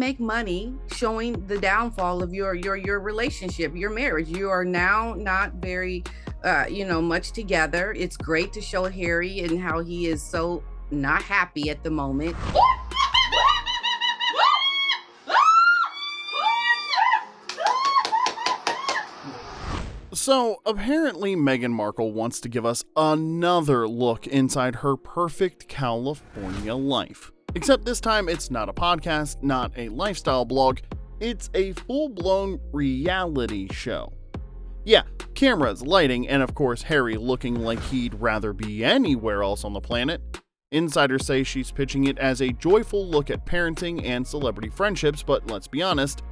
make money showing the downfall of your relationship, your marriage. You are now not very much together. It's great to show Harry and how he is so not happy at the moment. So, apparently Meghan Markle wants to give us another look inside her perfect California life. Except this time it's not a podcast, not a lifestyle blog, it's a full-blown reality show. Yeah, cameras, lighting, and of course Harry looking like he'd rather be anywhere else on the planet. Insiders say she's pitching it as a joyful look at parenting and celebrity friendships, but let's be honest,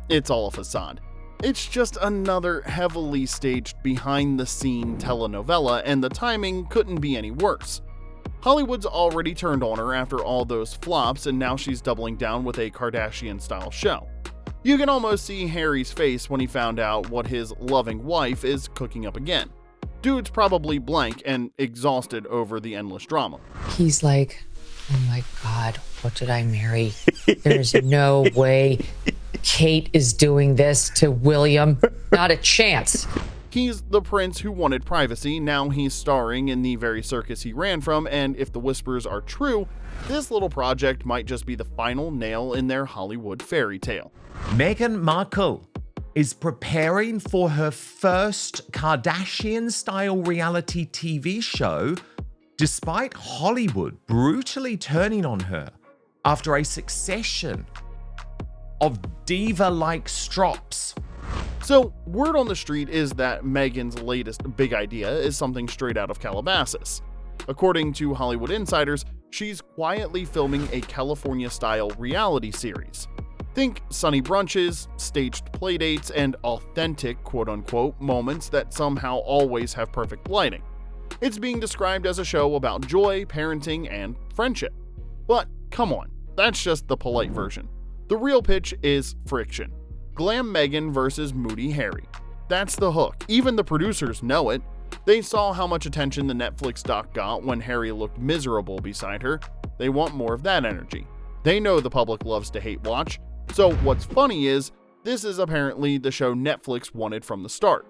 it's all a facade. It's just another heavily staged behind-the-scene telenovela, and the timing couldn't be any worse. Hollywood's already turned on her after all those flops, and now she's doubling down with a Kardashian-style show. You can almost see Harry's face when he found out what his loving wife is cooking up again. Dude's probably blank and exhausted over the endless drama. He's like, oh my God, what did I marry? There's no way Kate is doing this to William. Not a chance. He's the prince who wanted privacy. Now he's starring in the very circus he ran from, and if the whispers are true, this little project might just be the final nail in their Hollywood fairy tale. Meghan Markle is preparing for her first Kardashian-style reality TV show, despite Hollywood brutally turning on her after a succession of diva-like strops. So, word on the street is that Meghan's latest big idea is something straight out of Calabasas. According to Hollywood insiders, she's quietly filming a California-style reality series. Think sunny brunches, staged playdates, and authentic quote-unquote moments that somehow always have perfect lighting. It's being described as a show about joy, parenting, and friendship. But come on, that's just the polite version. The real pitch is friction. Glam Meghan versus moody Harry. That's the hook. Even the producers know it. They saw how much attention the Netflix doc got when Harry looked miserable beside her. They want more of that energy. They know the public loves to hate watch. So what's funny is, this is apparently the show Netflix wanted from the start.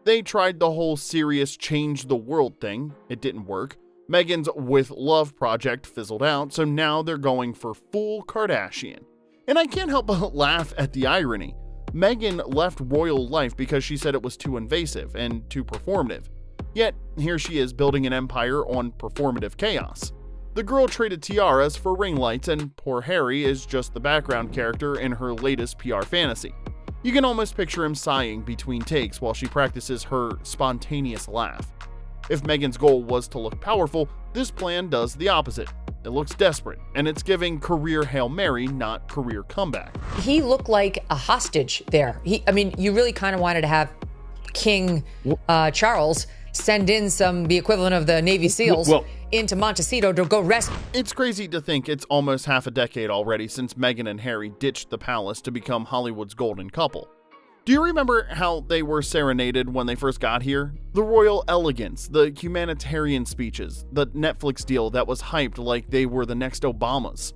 They tried the whole serious change the world thing. It didn't work. Meghan's With Love project fizzled out, so now they're going for full Kardashian. And I can't help but laugh at the irony. Meghan left royal life because she said it was too invasive and too performative. Yet, here she is building an empire on performative chaos. The girl traded tiaras for ring lights, and poor Harry is just the background character in her latest PR fantasy. You can almost picture him sighing between takes while she practices her spontaneous laugh. If Meghan's goal was to look powerful, this plan does the opposite. It looks desperate, and it's giving career Hail Mary, not career comeback. He looked like a hostage there. You really kind of wanted to have King Charles send in the equivalent of the Navy SEALs into Montecito to go rescue. It's crazy to think it's almost half a decade already since Meghan and Harry ditched the palace to become Hollywood's golden couple. Do you remember how they were serenaded when they first got here? The royal elegance, the humanitarian speeches, the Netflix deal that was hyped like they were the next Obamas.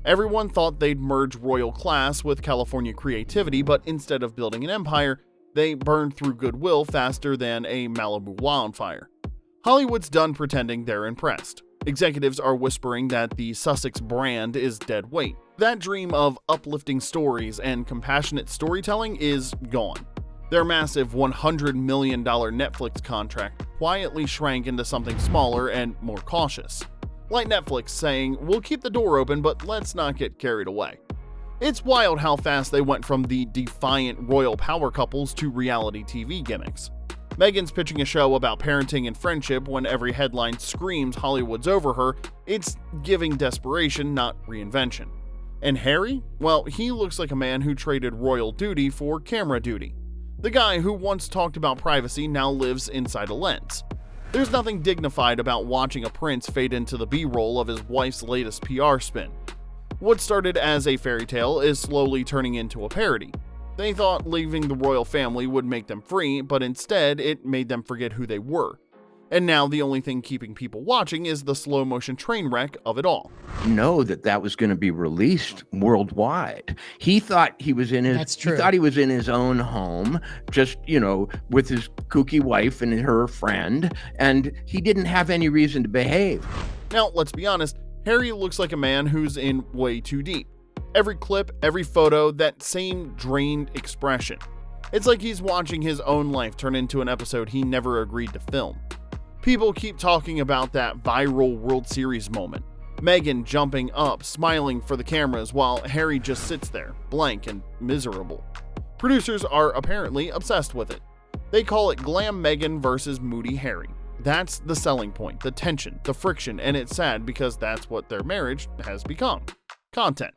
Everyone thought they'd merge royal class with California creativity, but instead of building an empire, they burned through goodwill faster than a Malibu wildfire. Hollywood's done pretending they're impressed. Executives are whispering that the Sussex brand is dead weight. That dream of uplifting stories and compassionate storytelling is gone. Their massive $100 million Netflix contract quietly shrank into something smaller and more cautious. Like Netflix saying, we'll keep the door open, but let's not get carried away. It's wild how fast they went from the defiant royal power couples to reality TV gimmicks. Meghan's pitching a show about parenting and friendship when every headline screams Hollywood's over her. It's giving desperation, not reinvention. And Harry? Well, he looks like a man who traded royal duty for camera duty. The guy who once talked about privacy now lives inside a lens. There's nothing dignified about watching a prince fade into the B-roll of his wife's latest PR spin. What started as a fairy tale is slowly turning into a parody. They thought leaving the royal family would make them free, but instead it made them forget who they were. And now the only thing keeping people watching is the slow motion train wreck of it all. Know that was going to be released worldwide. He thought he was in his That's true. He thought he was in his own home, just, with his kooky wife and her friend, and he didn't have any reason to behave. Now, let's be honest, Harry looks like a man who's in way too deep. Every clip, every photo, that same drained expression. It's like he's watching his own life turn into an episode he never agreed to film. People keep talking about that viral World Series moment. Meghan jumping up, smiling for the cameras while Harry just sits there, blank and miserable. Producers are apparently obsessed with it. They call it Glam Meghan versus Moody Harry. That's the selling point, the tension, the friction, and it's sad because that's what their marriage has become. Content.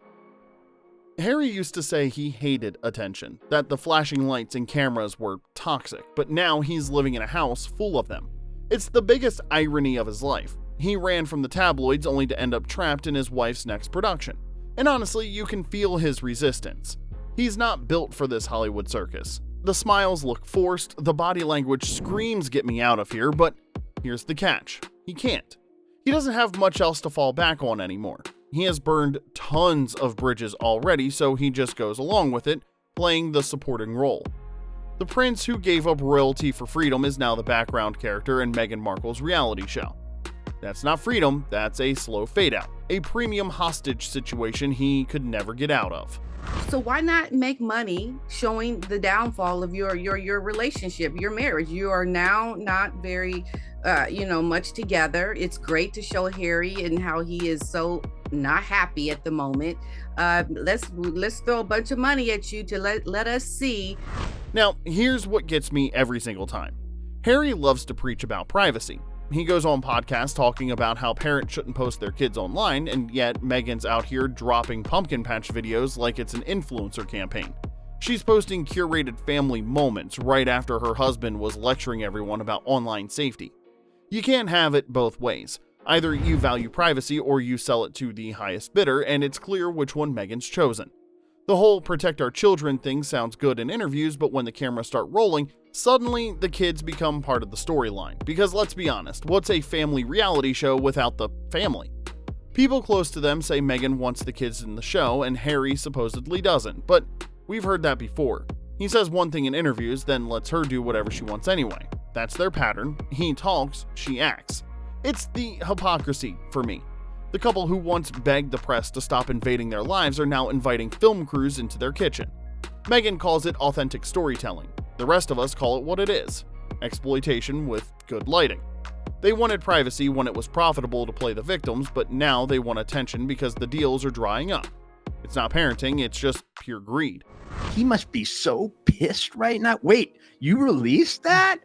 Harry used to say he hated attention, that the flashing lights and cameras were toxic, but now he's living in a house full of them. It's the biggest irony of his life. He ran from the tabloids only to end up trapped in his wife's next production. And honestly, you can feel his resistance. He's not built for this Hollywood circus. The smiles look forced, the body language screams "get me out of here," but here's the catch. He can't. He doesn't have much else to fall back on anymore. He has burned tons of bridges already, so he just goes along with it, playing the supporting role. The prince who gave up royalty for freedom is now the background character in Meghan Markle's reality show. That's not freedom, that's a slow fade out, a premium hostage situation he could never get out of. So why not make money showing the downfall of your relationship, your marriage? You are now not very much together. It's great to show Harry and how he is so not happy at the moment. Let's throw a bunch of money at you to let us see. Now, here's what gets me every single time. Harry loves to preach about privacy. He goes on podcasts talking about how parents shouldn't post their kids online, and yet Meghan's out here dropping pumpkin patch videos like it's an influencer campaign. She's posting curated family moments right after her husband was lecturing everyone about online safety. You can't have it both ways. Either you value privacy or you sell it to the highest bidder, and it's clear which one Meghan's chosen. The whole protect our children thing sounds good in interviews, but when the cameras start rolling, suddenly the kids become part of the storyline. Because let's be honest, what's a family reality show without the family? People close to them say Meghan wants the kids in the show and Harry supposedly doesn't, but we've heard that before. He says one thing in interviews, then lets her do whatever she wants anyway. That's their pattern. He talks, she acts. It's the hypocrisy for me. The couple who once begged the press to stop invading their lives are now inviting film crews into their kitchen. Meghan calls it authentic storytelling. The rest of us call it what it is: exploitation with good lighting. They wanted privacy when it was profitable to play the victims, but now they want attention because the deals are drying up. It's not parenting, it's just pure greed. He must be so pissed right now. Wait, you released that?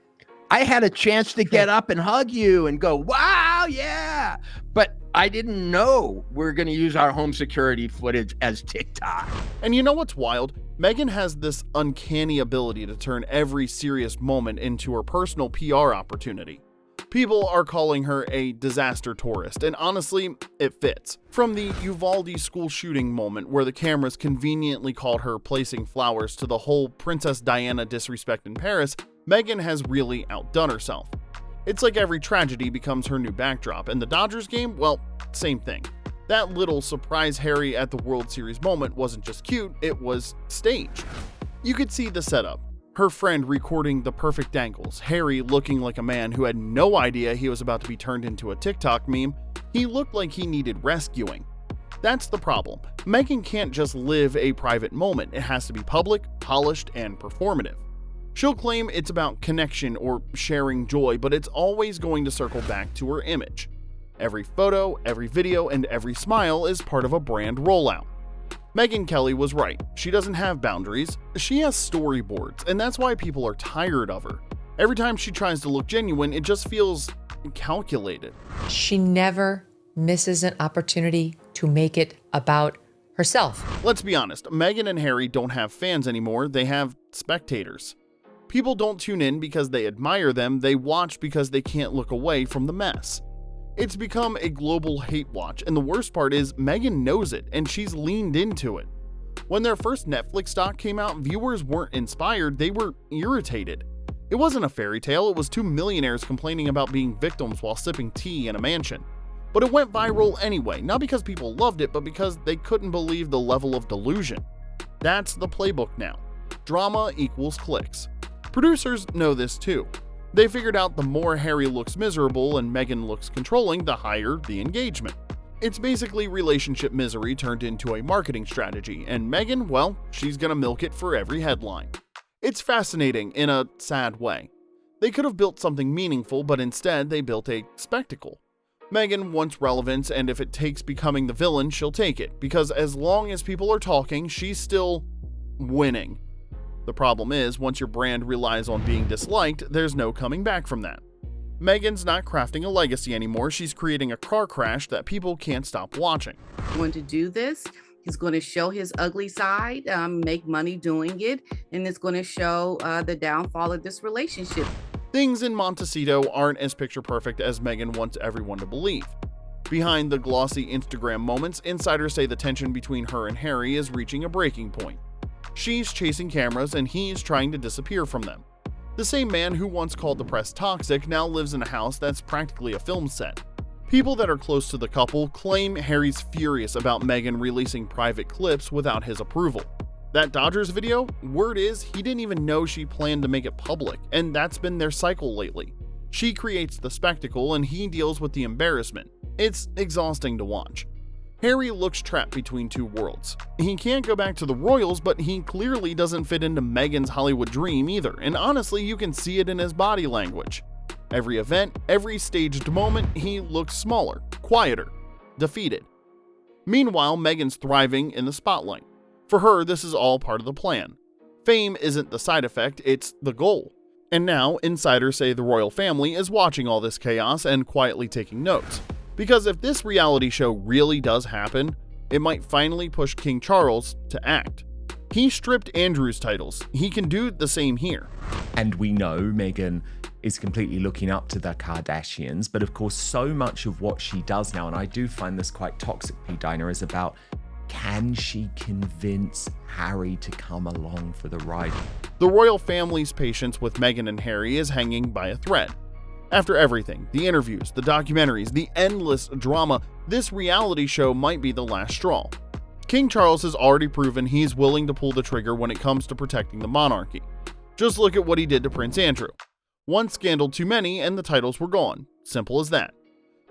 I had a chance to get up and hug you and go, wow, yeah. But I didn't know we're going to use our home security footage as TikTok. And you know what's wild? Meghan has this uncanny ability to turn every serious moment into her personal PR opportunity. People are calling her a disaster tourist, and honestly, it fits. From the Uvalde school shooting moment where the cameras conveniently caught her placing flowers to the whole Princess Diana disrespect in Paris, Meghan has really outdone herself. It's like every tragedy becomes her new backdrop, and the Dodgers game, well, same thing. That little surprise Harry at the World Series moment wasn't just cute, it was staged. You could see the setup. Her friend recording the perfect angles, Harry looking like a man who had no idea he was about to be turned into a TikTok meme. He looked like he needed rescuing. That's the problem. Meghan can't just live a private moment. It has to be public, polished, and performative. She'll claim it's about connection or sharing joy, but it's always going to circle back to her image. Every photo, every video, and every smile is part of a brand rollout. Megyn Kelly was right. She doesn't have boundaries. She has storyboards, and that's why people are tired of her. Every time she tries to look genuine, it just feels calculated. She never misses an opportunity to make it about herself. Let's be honest, Meghan and Harry don't have fans anymore, they have spectators. People don't tune in because they admire them, they watch because they can't look away from the mess. It's become a global hate watch, and the worst part is Meghan knows it, and she's leaned into it. When their first Netflix doc came out, viewers weren't inspired, they were irritated. It wasn't a fairy tale, it was two millionaires complaining about being victims while sipping tea in a mansion. But it went viral anyway, not because people loved it, but because they couldn't believe the level of delusion. That's the playbook now. Drama equals clicks. Producers know this too. They figured out the more Harry looks miserable and Meghan looks controlling, the higher the engagement. It's basically relationship misery turned into a marketing strategy, and Meghan, well, she's gonna milk it for every headline. It's fascinating in a sad way. They could have built something meaningful, but instead they built a spectacle. Meghan wants relevance, and if it takes becoming the villain, she'll take it, because as long as people are talking, she's still winning. The problem is, once your brand relies on being disliked, there's no coming back from that. Meghan's not crafting a legacy anymore, she's creating a car crash that people can't stop watching. Going to do this. He's going to show his ugly side, make money doing it, and it's going to show the downfall of this relationship. Things in Montecito aren't as picture perfect as Meghan wants everyone to believe. Behind the glossy Instagram moments, insiders say the tension between her and Harry is reaching a breaking point. She's chasing cameras and he's trying to disappear from them. The same man who once called the press toxic now lives in a house that's practically a film set. People that are close to the couple claim Harry's furious about Meghan releasing private clips without his approval. That Dodgers video, word is he didn't even know she planned to make it public, and that's been their cycle lately. She creates the spectacle and he deals with the embarrassment. It's exhausting to watch. Harry looks trapped between two worlds. He can't go back to the royals, but he clearly doesn't fit into Meghan's Hollywood dream either, and honestly, you can see it in his body language. Every event, every staged moment, he looks smaller, quieter, defeated. Meanwhile, Meghan's thriving in the spotlight. For her, this is all part of the plan. Fame isn't the side effect, it's the goal. And now, insiders say the royal family is watching all this chaos and quietly taking notes. Because if this reality show really does happen, it might finally push King Charles to act. He stripped Andrew's titles. He can do the same here. And we know Meghan is completely looking up to the Kardashians, but of course, so much of what she does now, and I do find this quite toxic, P. Diner, is about can she convince Harry to come along for the ride? The royal family's patience with Meghan and Harry is hanging by a thread. After everything, the interviews, the documentaries, the endless drama, this reality show might be the last straw. King Charles has already proven he's willing to pull the trigger when it comes to protecting the monarchy. Just look at what he did to Prince Andrew. One scandal too many and the titles were gone. Simple as that.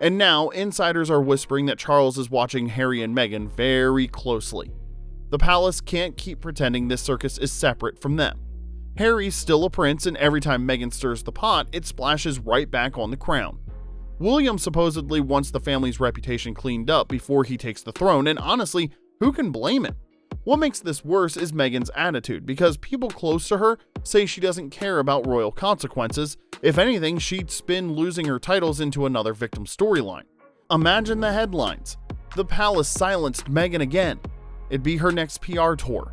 And now, insiders are whispering that Charles is watching Harry and Meghan very closely. The palace can't keep pretending this circus is separate from them. Harry's still a prince, and every time Meghan stirs the pot, it splashes right back on the crown. William supposedly wants the family's reputation cleaned up before he takes the throne, and honestly, who can blame him? What makes this worse is Meghan's attitude, because people close to her say she doesn't care about royal consequences. If anything, she'd spin losing her titles into another victim storyline. Imagine the headlines. The palace silenced Meghan again. It'd be her next PR tour.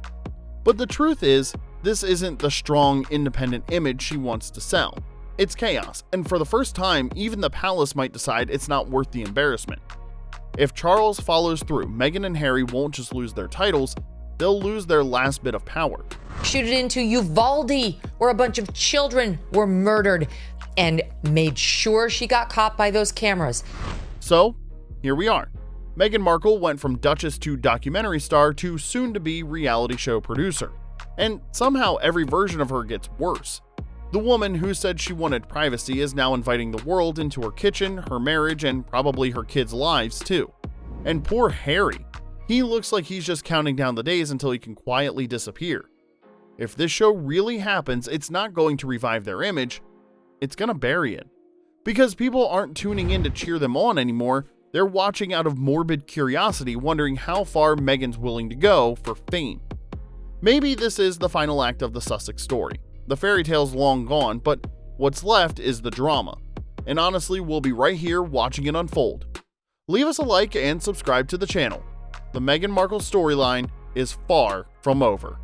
But the truth is, this isn't the strong, independent image she wants to sell. It's chaos, and for the first time, even the palace might decide it's not worth the embarrassment. If Charles follows through, Meghan and Harry won't just lose their titles, they'll lose their last bit of power. Shoot it into Uvalde, where a bunch of children were murdered, and made sure she got caught by those cameras. So, here we are. Meghan Markle went from Duchess to documentary star to soon-to-be reality show producer. And somehow every version of her gets worse. The woman who said she wanted privacy is now inviting the world into her kitchen, her marriage, and probably her kids' lives too. And poor Harry. He looks like he's just counting down the days until he can quietly disappear. If this show really happens, it's not going to revive their image, it's gonna bury it. Because people aren't tuning in to cheer them on anymore, they're watching out of morbid curiosity, wondering how far Meghan's willing to go for fame. Maybe this is the final act of the Sussex story. The fairy tale's long gone, but what's left is the drama. And honestly, we'll be right here watching it unfold. Leave us a like and subscribe to the channel. The Meghan Markle storyline is far from over.